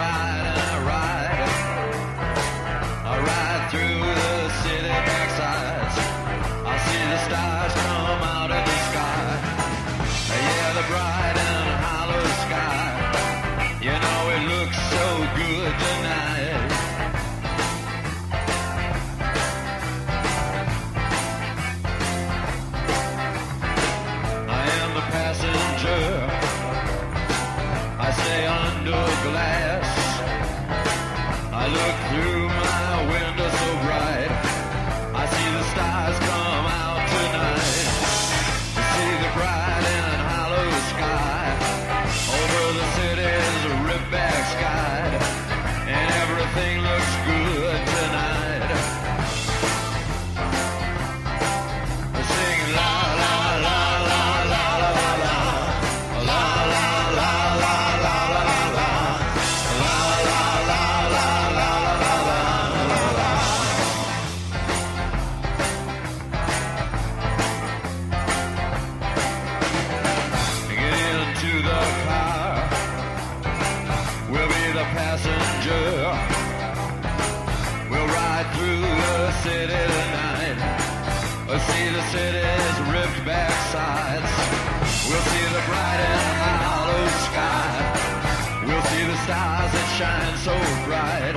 I ride through the city backsides. I see the stars come out of the sky. Yeah, the bright and hollow sky. You know it looks so good tonight. I am the passenger. I stay under glass. I look through my window so bright. I see the stars come out tonight. I see the bright and hollow sky. Over the city's ripped back sky. And everything looks good tonight. I sing la la la la la la la. La la la la la la la. La la la la la la la. Get into the car. We'll be the passenger. We'll ride through the city tonight. We'll see the city's ripped back sides. We'll see the bright and hollow sky. We'll see the stars that shine so bright.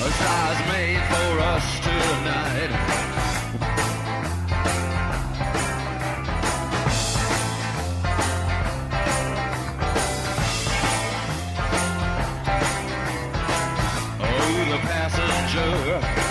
A stars made for us tonight. Oh, the passenger.